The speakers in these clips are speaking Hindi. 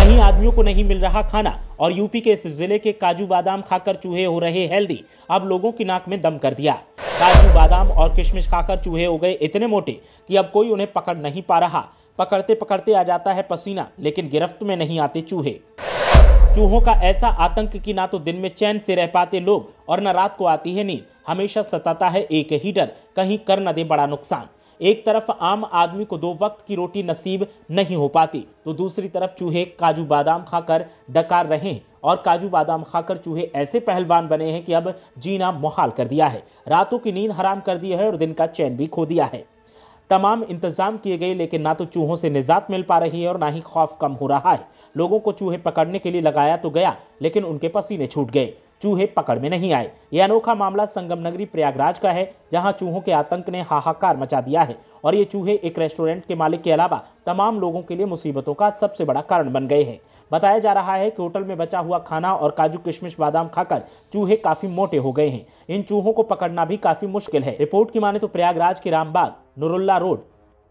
कहीं आदमियों को नहीं मिल रहा खाना और यूपी के इस जिले के काजू बादाम खाकर चूहे हो रहे हेल्दी। अब लोगों की नाक में दम कर दिया। काजू बादाम और किशमिश खाकर चूहे हो गए इतने मोटे कि अब कोई उन्हें पकड़ नहीं पा रहा। पकड़ते पकड़ते आ जाता है पसीना, लेकिन गिरफ्त में नहीं आते चूहे। चूहों का ऐसा आतंक कि ना तो दिन में चैन से रह पाते लोग और न रात को आती है नींद। हमेशा सताता है एक ही डर, कहीं कर न दे बड़ा नुकसान। एक तरफ आम आदमी को 2 वक्त की रोटी नसीब नहीं हो पाती, तो दूसरी तरफ चूहे काजू बादाम खाकर डकार रहे हैं। और काजू बादाम खाकर चूहे ऐसे पहलवान बने हैं कि अब जीना मुहाल कर दिया है। रातों की नींद हराम कर दी है और दिन का चैन भी खो दिया है। तमाम इंतजाम किए गए, लेकिन ना तो चूहों से निजात मिल पा रही है और ना ही खौफ कम हो रहा है। लोगों को चूहे पकड़ने के लिए लगाया तो गया, लेकिन उनके पसीने छूट गए। चूहे पकड़ में नहीं आए। यह अनोखा मामला संगम नगरी प्रयागराज का है, जहां चूहों के आतंक ने हाहाकार मचा दिया है। और ये चूहे एक रेस्टोरेंट के मालिक के अलावा तमाम लोगों के लिए मुसीबतों का सबसे बड़ा कारण बन गए हैं। बताया जा रहा है कि होटल में बचा हुआ खाना और काजू किशमिश बादाम खाकर चूहे काफी मोटे हो गए हैं। इन चूहों को पकड़ना भी काफी मुश्किल है। रिपोर्ट की माने तो प्रयागराज के रामबाग, नुरुल्ला रोड,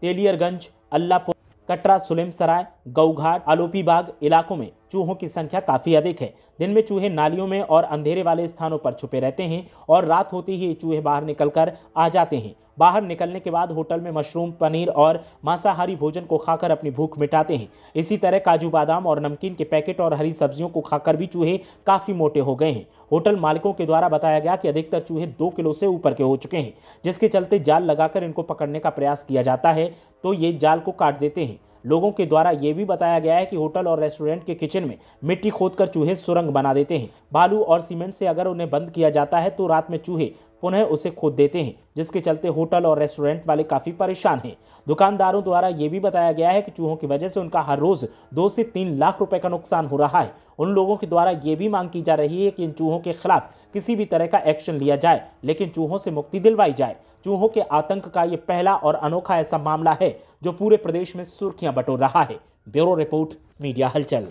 तेलियरगंज, अल्लापुर, कटरा, सुलेमसराय, गौघाट, आलोपीबाग इलाकों में चूहों की संख्या काफी अधिक है। दिन में चूहे नालियों में और अंधेरे वाले स्थानों पर छुपे रहते हैं और रात होते ही चूहे बाहर निकलकर आ जाते हैं। बाहर निकलने के बाद होटल में मशरूम, पनीर और मांसाहारी भोजन को खाकर अपनी भूख मिटाते हैं। इसी तरह काजू बादाम और नमकीन के पैकेट और हरी सब्जियों को खाकर भी चूहे काफी मोटे हो गए हैं। होटल मालिकों के द्वारा बताया गया कि अधिकतर चूहे 2 किलो से ऊपर के हो चुके हैं, जिसके चलते जाल लगाकर इनको पकड़ने का प्रयास किया जाता है तो ये जाल को काट देते हैं। लोगों के द्वारा यह भी बताया गया है कि होटल और रेस्टोरेंट के किचन में मिट्टी खोदकर चूहे सुरंग बना देते हैं। बालू और सीमेंट से अगर उन्हें बंद किया जाता है तो रात में चूहे पुनः उसे खोद देते हैं, जिसके चलते होटल और रेस्टोरेंट वाले काफी परेशान हैं। दुकानदारों द्वारा यह भी बताया गया है कि चूहों की वजह से उनका हर रोज 2 से 3 लाख रुपए का नुकसान हो रहा है। उन लोगों के द्वारा यह भी मांग की जा रही है कि इन चूहों के खिलाफ किसी भी तरह का एक्शन लिया जाए, लेकिन चूहों से मुक्ति दिलवाई जाए। चूहों के आतंक का यह पहला और अनोखा ऐसा मामला है जो पूरे प्रदेश में सुर्खियां बटोर रहा है। ब्यूरो रिपोर्ट, मीडिया हलचल।